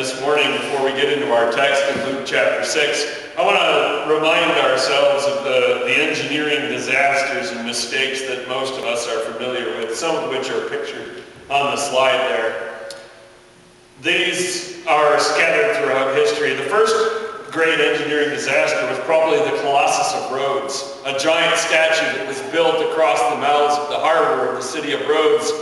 this morning before we get into our text in Luke chapter 6. I want to remind ourselves of the engineering disasters and mistakes that most of us are familiar with, some of which are pictured on the slide there. These are scattered throughout history. The first great engineering disaster was probably the Colossus of Rhodes, a giant statue that was built across the mouths of the harbor of the city of Rhodes,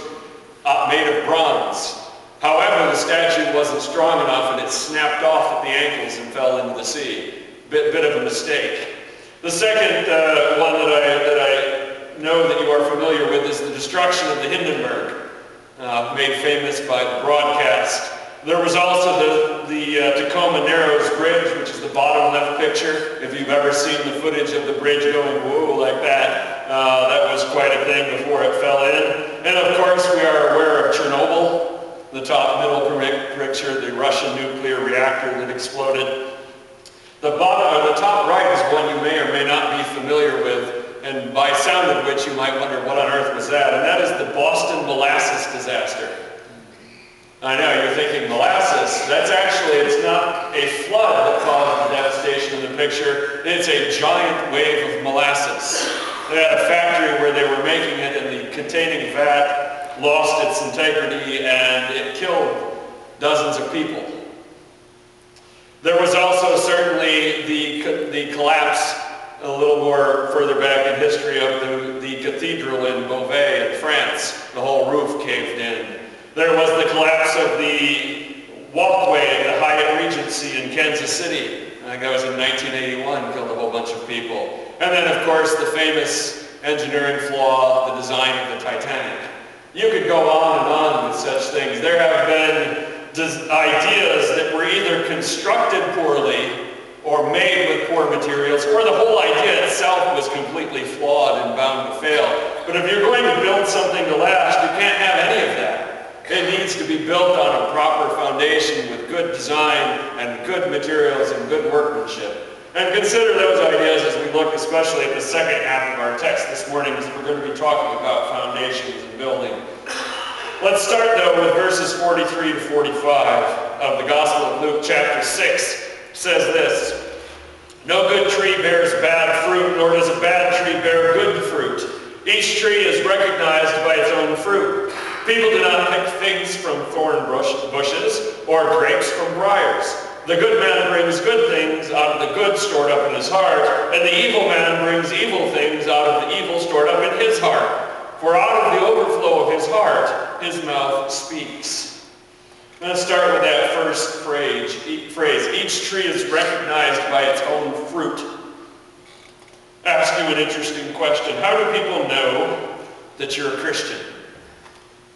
made of bronze. However, the statue wasn't strong enough and it snapped off at the ankles and fell into the sea. Bit of a mistake. The second one that I know that you are familiar with is the destruction of the Hindenburg, made famous by the broadcast. There was also the Tacoma Narrows Bridge, which is the bottom left picture. If you've ever seen the footage of the bridge going whoa like that, that was quite a thing before it fell in. And of course, we are aware of Chernobyl, the top middle picture, the Russian nuclear reactor that exploded. The top right is one you may or may not be familiar with, and by sound of which you might wonder what on earth was that, and that is the Boston molasses disaster. I know, you're thinking molasses. It's not a flood that caused the devastation in the picture. It's a giant wave of molasses. They had a factory where they were making it, and the containing vat lost its integrity, and it killed dozens of people. There was also certainly the collapse a little more further back in history of the cathedral in Beauvais in France. The whole roof caved in. There was the collapse of the walkway at the Hyatt Regency in Kansas City. I think that was in 1981, killed a whole bunch of people. And then, of course, the famous engineering flaw, the design of the Titanic. You could go on and on with such things. There have been ideas that were either constructed poorly or made with poor materials, or the whole idea itself was completely flawed and bound to fail. But if you're going to build something to last, you can't have any of that. It needs to be built on a proper foundation with good design and good materials and good workmanship. And consider those ideas as we look especially at the second half of our text this morning, as we're going to be talking about foundations and building. Let's start though with verses 43 to 45 of the Gospel of Luke chapter 6. It says this: "No good tree bears bad fruit, nor does a bad tree bear good fruit. Each tree is recognized by its own fruit. People do not pick figs from thorn bushes or grapes from briars. The good man brings good things out of the good stored up in his heart, and the evil man brings evil things out of the evil stored up in his heart. For out of the overflow of his heart, his mouth speaks." Let's start with that first phrase. Each tree is recognized by its own fruit. Ask you an interesting question. How do people know that you're a Christian?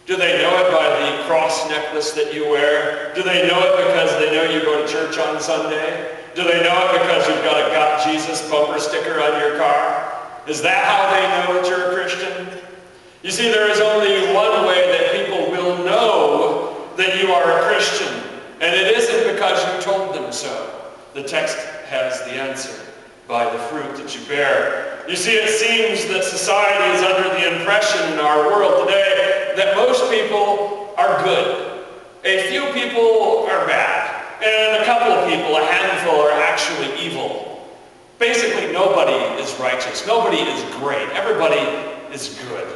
Do they know it by the cross necklace that you wear? Do they know it because they know you go to church on Sunday? Do they know it because you've got a "Got Jesus" bumper sticker on your car? Is that how they know that you're a Christian? You see, there is only one way that people will know that you are a Christian, and it isn't because you told them so. The text has the answer: by the fruit that you bear. You see, it seems that society is under the impression in our world today that most people are good. A few people are bad, and a couple of people, a handful, are actually evil. Basically, nobody is righteous. Nobody is great. Everybody is good.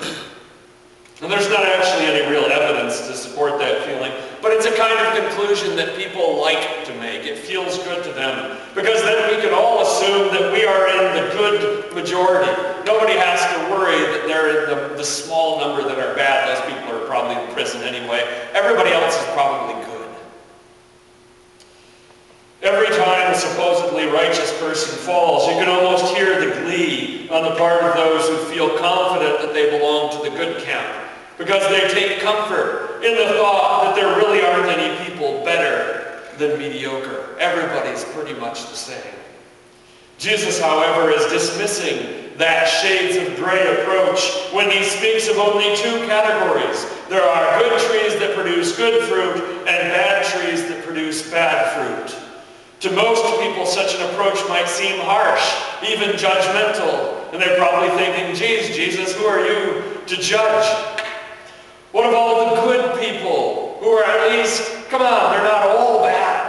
And there's not actually any real evidence to support that feeling, but it's a kind of conclusion that people like to make. It feels good to them, because then we can all assume that we are in the good majority. Nobody has to worry that they're in the small number that are bad. Those people are probably in prison anyway. Everybody else is probably good. Every time a supposedly righteous person falls, you can almost hear the glee on the part of those who feel confident that they belong to the good camp, because they take comfort in the thought that there really aren't any people better than mediocre. Everybody's pretty much the same. Jesus, however, is dismissing that shades of gray approach when he speaks of only two categories. There are good trees that produce good fruit and bad trees that produce bad fruit. To most people, such an approach might seem harsh, even judgmental, and they're probably thinking, "Geez, Jesus, who are you to judge? What of all the good people who are at least, come on, they're not all bad.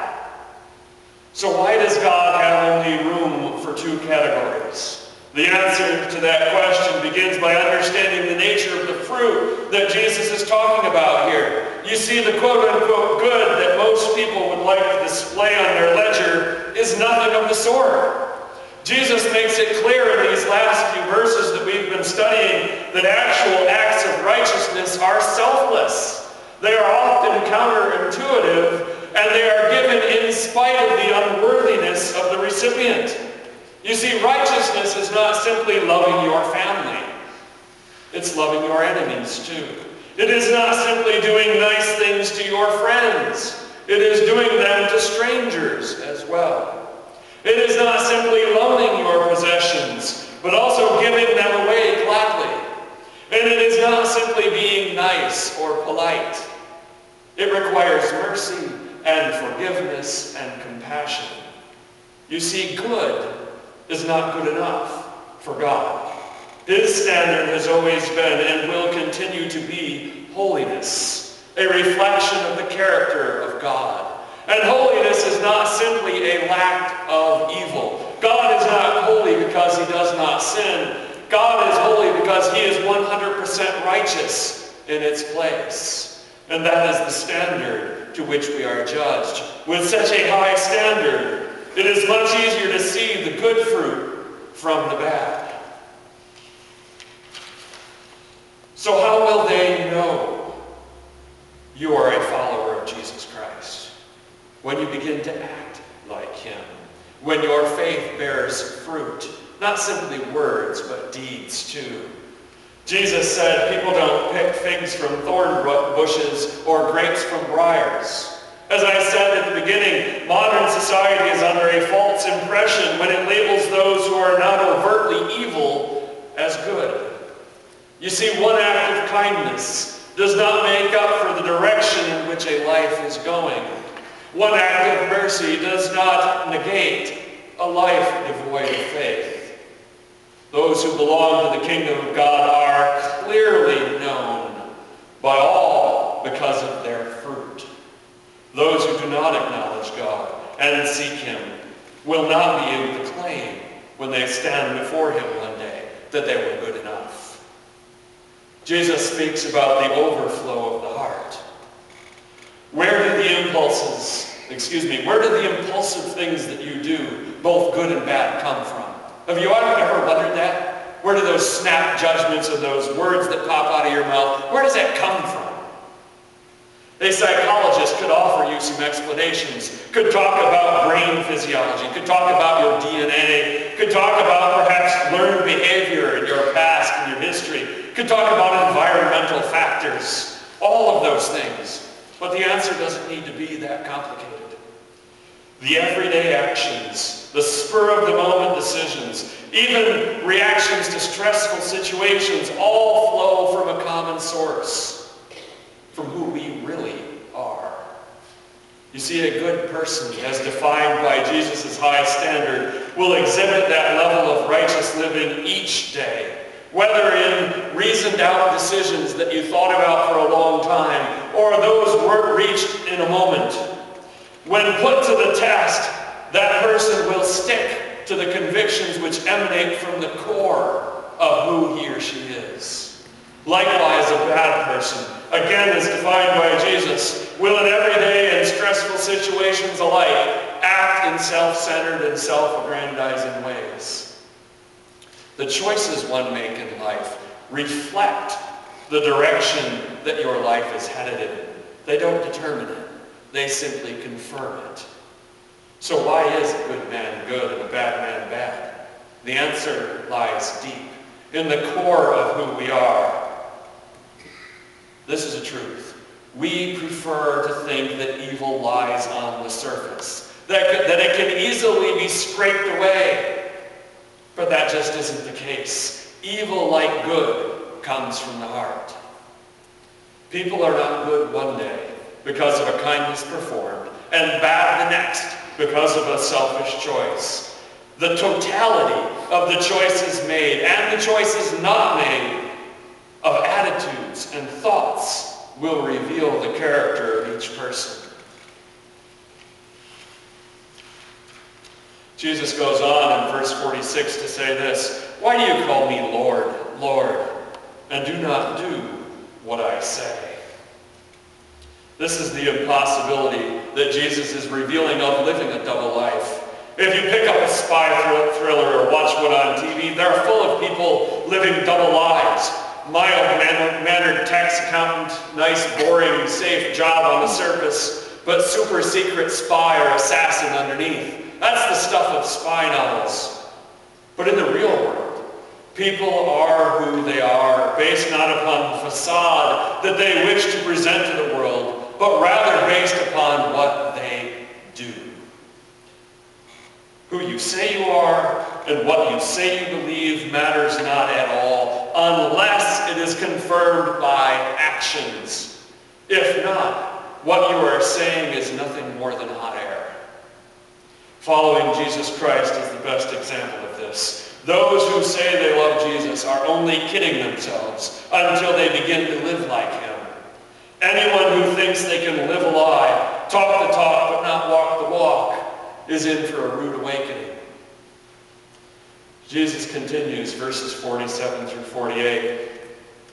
So why does God have only room for two categories? The answer to that question begins by understanding the nature of the fruit that Jesus is talking about here. You see, the quote-unquote good that most people would like to display on their ledger is nothing of the sort. Jesus makes it clear in these last few verses that we've been studying that actual acts of righteousness are selfless. They are often counterintuitive, and they are given in spite of the unworthiness of the recipient. You see, righteousness is not simply loving your family. It's loving your enemies too. It is not simply doing nice things to your friends. It is doing them to strangers as well. It is not simply loaning your possessions, but also giving them away gladly. And it is not simply being nice or polite. It requires mercy and forgiveness and compassion. You see, good is not good enough for God. His standard has always been and will continue to be holiness, a reflection of the character of God. And holiness is not simply a lack of evil. God is not holy because he does not sin. God is holy because he is 100% righteous in its place. And that is the standard to which we are judged. With such a high standard, it is much easier to see the good fruit from the bad. So how will they know you are a follower of Jesus Christ? When you begin to act like him. When your faith bears fruit. Not simply words, but deeds too. Jesus said people don't pick figs from thorn bushes or grapes from briars. As I said at the beginning, modern society is under a false impression when it labels those who are not overtly evil as good. You see, one act of kindness does not make up for the direction in which a life is going. One act of mercy does not negate a life devoid of faith. Those who belong to the kingdom of God are clearly known by all because of their fruit. Those who do not acknowledge God and seek him will not be able to claim when they stand before him one day that they were good enough. Jesus speaks about the overflow of the heart. Where do the impulsive things that you do, both good and bad, come from? Have you ever wondered that? Where do those snap judgments and those words that pop out of your mouth, where does that come from? A psychologist could offer you some explanations, could talk about brain physiology, could talk about your DNA, could talk about perhaps learned behavior in your past and your history, could talk about environmental factors, all of those things. But the answer doesn't need to be that complicated. The everyday actions, the spur-of-the-moment decisions, even reactions to stressful situations all flow from a common source, from who we really are. You see, a good person, as defined by Jesus' high standard, will exhibit that level of righteous living each day, whether in reasoned-out decisions that you thought about for a long time, or those weren't reached in a moment. When put to the test, that person will stick to the convictions which emanate from the core of who he or she is. Likewise, a bad person, again as defined by Jesus, will in everyday and stressful situations alike act in self-centered and self-aggrandizing ways. The choices one make in life reflect the direction that your life is headed in. They don't determine it. They simply confirm it. So why is a good man good and a bad man bad? The answer lies deep, in the core of who we are. This is a truth. We prefer to think that evil lies on the surface, that it can easily be scraped away. But that just isn't the case. Evil, like good, comes from the heart. People are not good one day because of a kindness performed, and bad the next because of a selfish choice. The totality of the choices made and the choices not made of attitudes and thoughts will reveal the character of each person. Jesus goes on in verse 46 to say this, "Why do you call me Lord, Lord, and do not do what I say?" This is the impossibility that Jesus is revealing of living a double life. If you pick up a spy thriller or watch one on TV, they're full of people living double lives. Mild-mannered tax accountant, nice, boring, safe job on the surface, but super secret spy or assassin underneath. That's the stuff of spy novels. But in the real world, people are who they are, based not upon the facade that they wish to present to the world, but rather based upon what they do. Who you say you are and what you say you believe matters not at all, unless it is confirmed by actions. If not, what you are saying is nothing more than hot air. Following Jesus Christ is the best example of this. Those who say they love Jesus are only kidding themselves until they begin to live like him. Anyone who thinks they can live a lie, talk the talk but not walk the walk, is in for a rude awakening. Jesus continues, verses 47 through 48.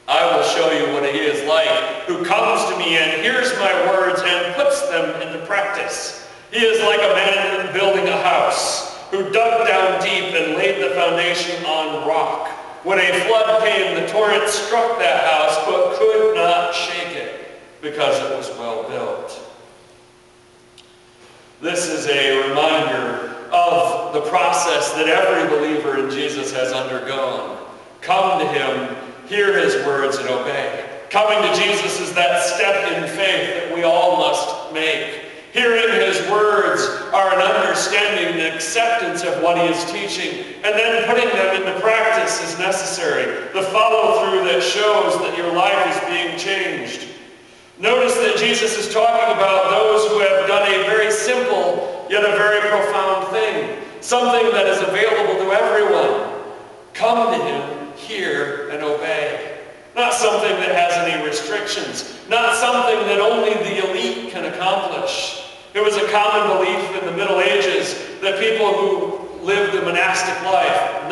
"I will show you what he is like, who comes to me and hears my words and puts them into practice. He is like a man building a house, who dug down deep and laid the foundation on rock. When a flood came, the torrent struck that house, but could not shake it, because it was well built." This is a reminder of the process that every believer in Jesus has undergone. Come to him, hear his words, and obey. Coming to Jesus is that step in faith that we all must make. Hearing his words are an understanding and acceptance of what he is teaching, and then putting them into practice is necessary. The follow-through that shows that your life is being changed. Notice that Jesus is talking about those who have done a very simple, yet a very profound thing. Something that is available to everyone. Come to him, hear, and obey. Not something that has any restrictions. Not something that only the elite can accomplish. It was a common belief in the Middle Ages that people who lived a monastic life,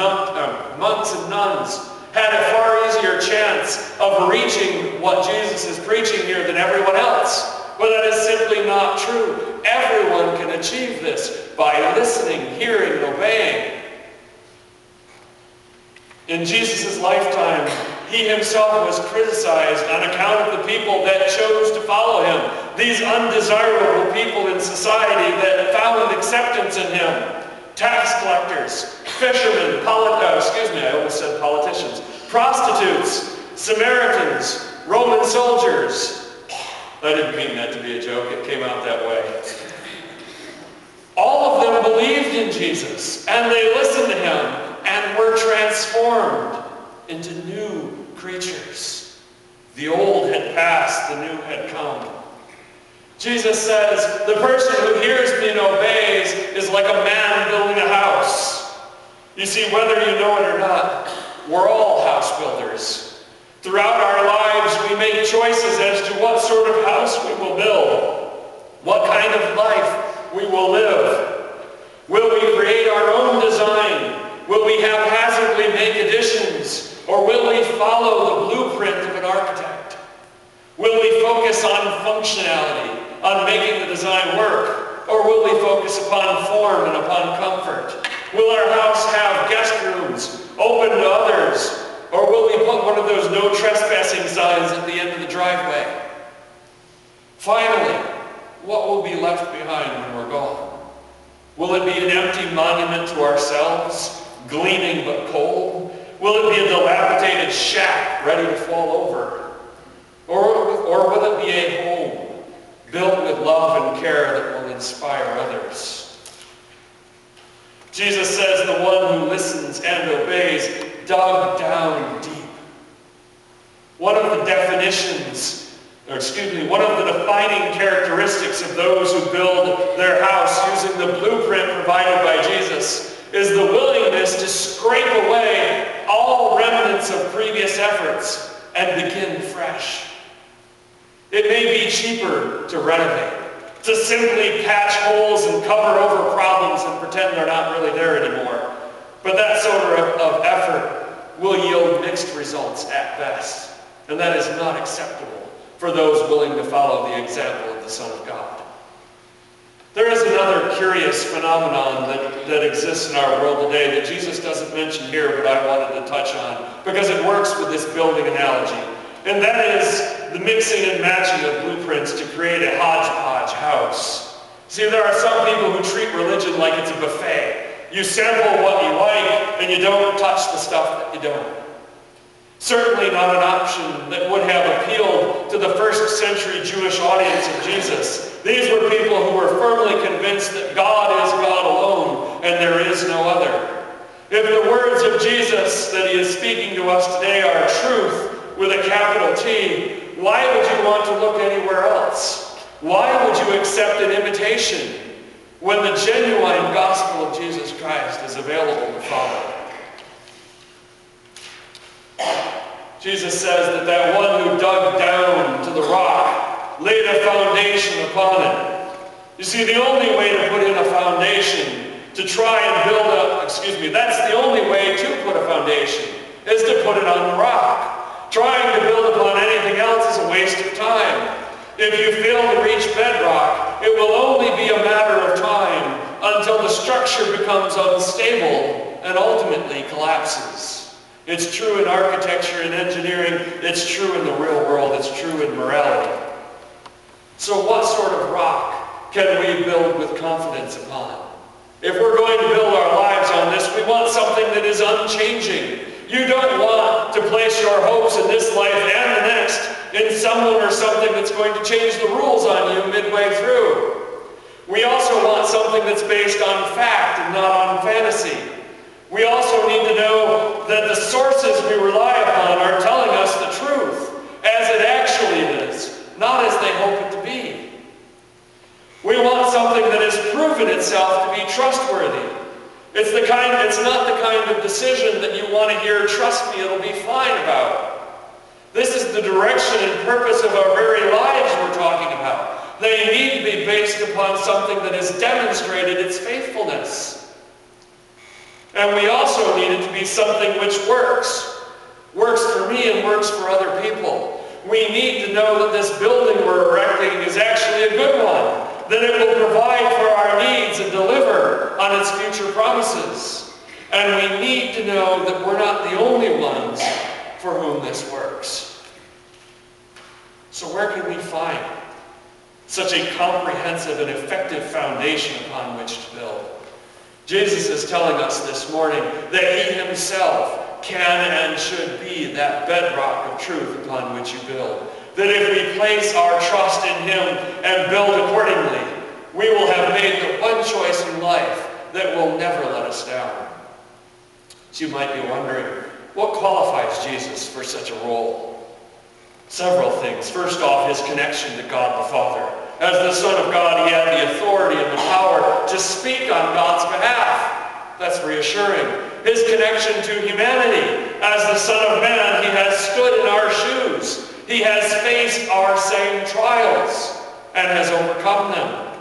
monks and nuns, had a far easier chance of reaching what Jesus is preaching here than everyone else. But that is simply not true. Everyone can achieve this by listening, hearing, and obeying. In Jesus' lifetime, he himself was criticized on account of the people that chose to follow him. These undesirable people in society that found acceptance in him. Tax collectors, fishermen, politicians, prostitutes, Samaritans, Roman soldiers. I didn't mean that to be a joke, it came out that way. All of them believed in Jesus, and they listened to him, and were transformed into new creatures. The old had passed, the new had come. Jesus says, the person who hears me and obeys is like a man building a house. You see, whether you know it or not, we're all house builders. Throughout our lives, we make choices as to what sort of house we will build, what kind of life we will live. Will we create our own design? Will we haphazardly make additions? Or will we follow the blueprint of an architect? Will we focus on functionality, on making the design work? Or will we focus upon form and upon comfort? Will our house have guest rooms open to others? Or will we put one of those no trespassing signs at the end of the driveway? Finally, what will be left behind when we're gone? Will it be an empty monument to ourselves, gleaming but cold? Will it be a dilapidated shack ready to fall over? Or will it be a home built with love and care that will inspire others? Jesus says the one who listens and obeys dug down deep. One of the defining characteristics of those who build their house using the blueprint provided by Jesus is the willingness to scrape away all remnants of previous efforts and begin fresh. It may be cheaper to renovate. to simply patch holes and cover over problems and pretend they're not really there anymore. But that sort of effort will yield mixed results at best. And that is not acceptable for those willing to follow the example of the Son of God. There is another curious phenomenon that exists in our world today that Jesus doesn't mention here, but I wanted to touch on because it works with this building analogy. And that is the mixing and matching of blueprints to create a hodgepodge house. See, there are some people who treat religion like it's a buffet. You sample what you like, and you don't touch the stuff that you don't. Certainly not an option that would have appealed to the first century Jewish audience of Jesus. These were people who were firmly convinced that God is God alone, and there is no other. If the words of Jesus that he is speaking to us today are truth, with a capital T, why would you want to look anywhere else? Why would you accept an imitation when the genuine gospel of Jesus Christ is available to follow? Jesus says that one who dug down to the rock laid a foundation upon it. You see, the only way to put in a foundation, to try and build up, that's the only way to put a foundation, is to put it on the rock. Trying to build upon anything else is a waste of time. If you fail to reach bedrock, it will only be a matter of time until the structure becomes unstable and ultimately collapses. It's true in architecture and engineering. It's true in the real world. It's true in morality. So what sort of rock can we build with confidence upon? If we're going to build our lives on this, we want something that is unchanging. You don't want to place your hopes in this life and the next in someone or something that's going to change the rules on you midway through. We also want something that's based on fact and not on fantasy. We also need to know that the sources we rely upon are telling us the truth as it actually is, not as they hope it to be. We want something that has proven itself to be trustworthy. It's not the kind of decision that you want to hear, trust me, it'll be fine about. This is the direction and purpose of our very lives we're talking about. They need to be based upon something that has demonstrated its faithfulness. And we also need it to be something which works. Works for me and works for other people. We need to know that this building we're erecting is actually a good one. That it will provide for our needs and deliver on its future promises. And we need to know that we're not the only ones for whom this works. So where can we find such a comprehensive and effective foundation upon which to build? Jesus is telling us this morning that he himself can and should be that bedrock of truth upon which you build. That if we place our trust in him and build accordingly, we will have made the one choice in life that will never let us down. So you might be wondering, what qualifies Jesus for such a role? Several things. First off, his connection to God the Father. As the Son of God, he had the authority and the power to speak on God's behalf. That's reassuring. His connection to humanity. As the Son of Man, he has stood in our shoes. He has faced our same trials and has overcome them.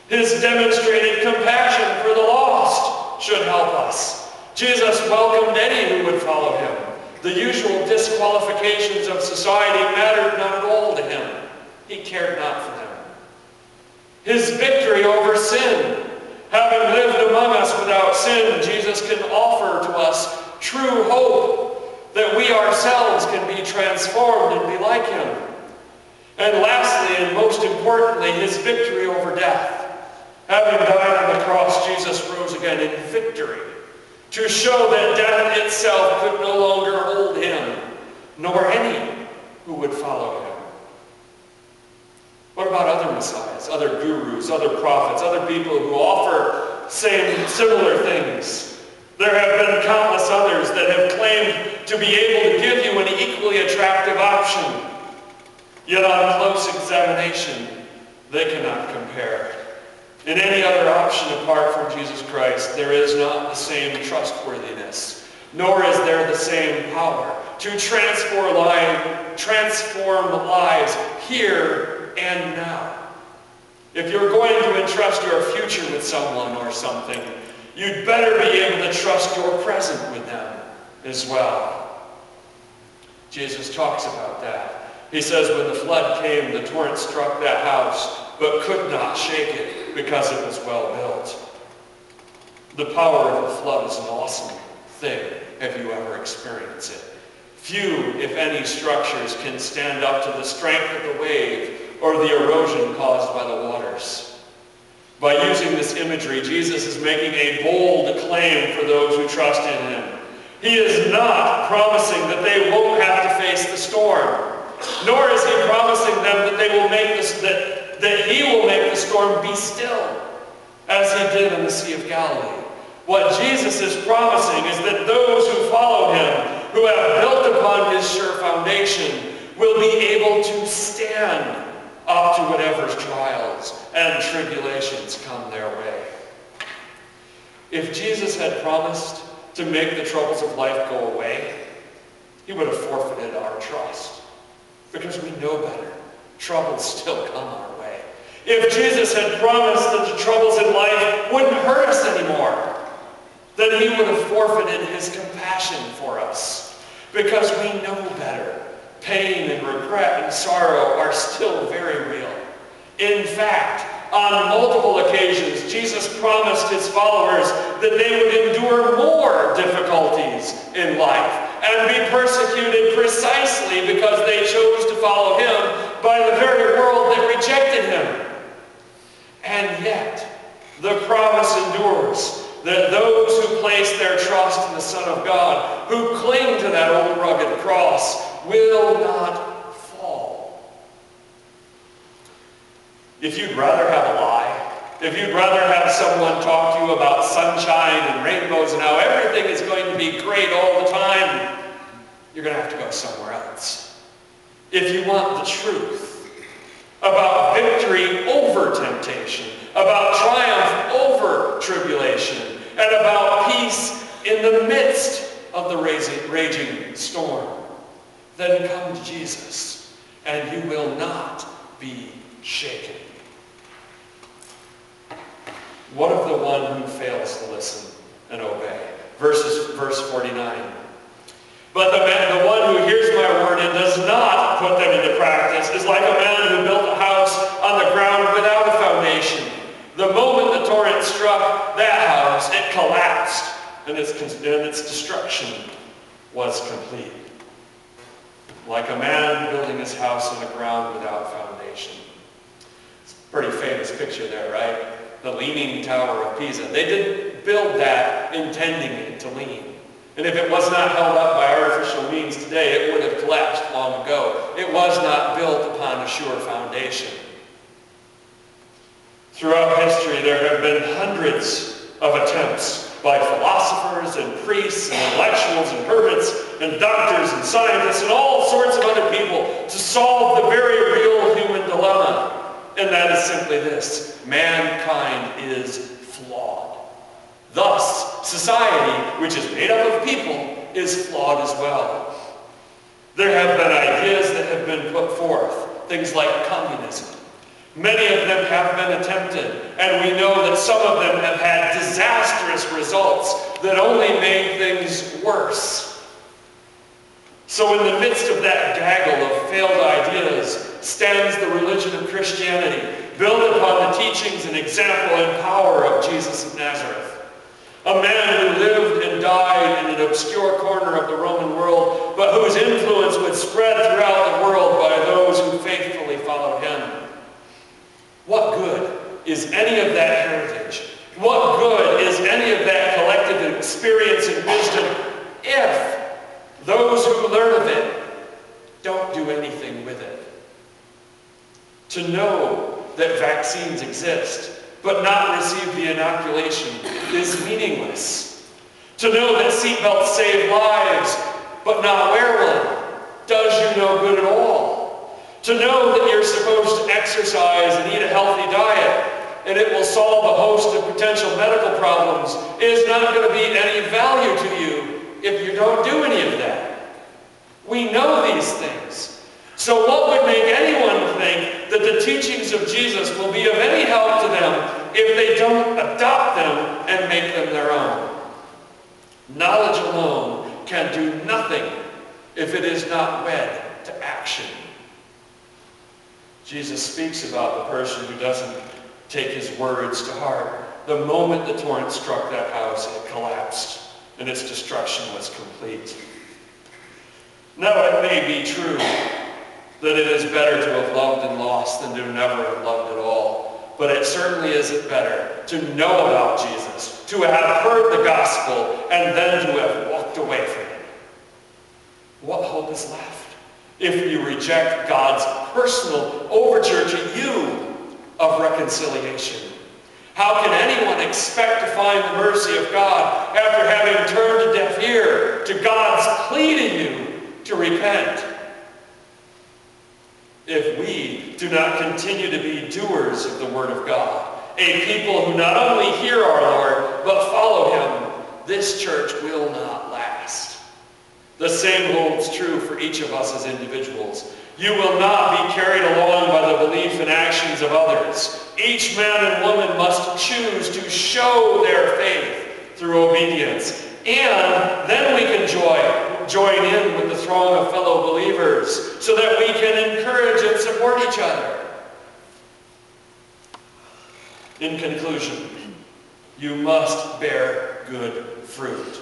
His demonstrated compassion for the lost should help us. Jesus welcomed any who would follow him. The usual disqualifications of society mattered not at all to him. He cared not for them. His victory over sin. Having lived among us without sin, Jesus can offer to us true hope that we ourselves can be transformed and be like him. And lastly, and most importantly, his victory over death. Having died on the cross, Jesus rose again in victory to show that death itself could no longer hold him, nor any who would follow him. What about other messiahs, other gurus, other prophets, other people who offer similar things? There have been countless others that have claimed to be able to give you an equally attractive option. Yet on close examination, they cannot compare. In any other option apart from Jesus Christ, there is not the same trustworthiness, nor is there the same power to transform lives here and now. If you're going to entrust your future with someone or something, you'd better be able to trust your present with them as well. Jesus talks about that. He says when the flood came, the torrent struck that house, but could not shake it because it was well built. The power of the flood is an awesome thing. Have you ever experienced it? Few, if any, structures can stand up to the strength of the wave or the erosion caused by the waters. By using this imagery, Jesus is making a bold claim for those who trust in him. He is not promising that they won't have to face the storm, nor is he promising them that they will make this, that he will make the storm be still, as he did in the Sea of Galilee. What Jesus is promising is that those who follow him, who have built upon his sure foundation, will be able to stand up to whatever trials and tribulations come their way. If Jesus had promised to make the troubles of life go away, he would have forfeited our trust, because we know better. Troubles still come our way. If Jesus had promised that the troubles in life wouldn't hurt us anymore, then he would have forfeited his compassion for us, because we know better. Pain and regret and sorrow are still very real. In fact, on multiple occasions, Jesus promised his followers that they would endure more difficulties in life and be persecuted precisely because they chose to follow him by the very world that rejected him. And yet, the promise endures that those who place their trust in the Son of God, who cling to that old rugged cross, will not fall. If you'd rather have a lie, if you'd rather have someone talk to you about sunshine and rainbows and how everything is going to be great all the time, you're going to have to go somewhere else. If you want the truth about victory over temptation, about triumph over tribulation, and about peace in the midst of the raging storm, then come to Jesus, and you will not be shaken. What of the one who fails to listen and obey? Verse 49. But the one who hears my word and does not put them into practice is like a man who built a house on the ground without a foundation. The moment the torrent struck that house, it collapsed, and its destruction was complete. Like a man building his house on the ground without foundation. It's a pretty famous picture there, right? The Leaning Tower of Pisa. They didn't build that intending it to lean. And if it was not held up by artificial means today, it would have collapsed long ago. It was not built upon a sure foundation. Throughout history, there have been hundreds of attempts by philosophers and priests and intellectuals and hermits and doctors and scientists and all sorts of other people to solve the very real human dilemma. And that is simply this: mankind is flawed. Thus, society, which is made up of people, is flawed as well. There have been ideas that have been put forth, things like communism. Many of them have been attempted, and we know that some of them have had disastrous results that only made things worse. So in the midst of that gaggle of failed ideas stands the religion of Christianity, built upon the teachings and example and power of Jesus of Nazareth. A man who lived and died in an obscure corner of the Roman world, but whose influence would spread throughout the world by those who faithfully followed him. What good is any of that heritage? What good is any of that collective experience and wisdom if those who learn of it don't do anything with it? To know that vaccines exist, but not receive the inoculation is meaningless. To know that seatbelts save lives, but not wear one, does you no good at all. To know that you're supposed to exercise and eat a healthy diet, and it will solve a host of potential medical problems, is not going to be any value to you if you don't do any of that. We know these things. So what would make anyone think that the teachings of Jesus will be of any help to them if they don't adopt them and make them their own? Knowledge alone can do nothing if it is not wed to action. Jesus speaks about the person who doesn't take his words to heart. The moment the torrent struck that house, it collapsed, and its destruction was complete. Now, it may be true that it is better to have loved and lost than to never have loved at all. But it certainly isn't better to know about Jesus, to have heard the gospel, and then to have walked away from it. What hope is left if you reject God's personal overture to you of reconciliation? How can anyone expect to find the mercy of God after having turned a deaf ear to God's plea to you to repent? If we do not continue to be doers of the Word of God, a people who not only hear our Lord, but follow Him, this church will not last. The same holds true for each of us as individuals. You will not be carried along by the belief and actions of others. Each man and woman must choose to show their faith through obedience. And then we can join in with the throng of fellow believers so that we can encourage and support each other. In conclusion, you must bear good fruit.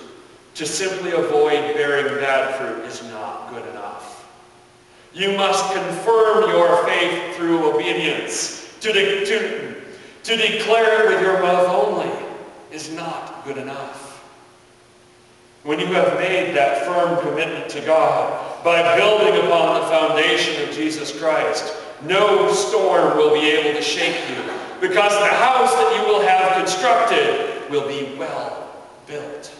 To simply avoid bearing bad fruit is not good enough. You must confirm your faith through obedience. To declare it with your mouth only is not good enough. When you have made that firm commitment to God by building upon the foundation of Jesus Christ, no storm will be able to shake you, because the house that you will have constructed will be well built.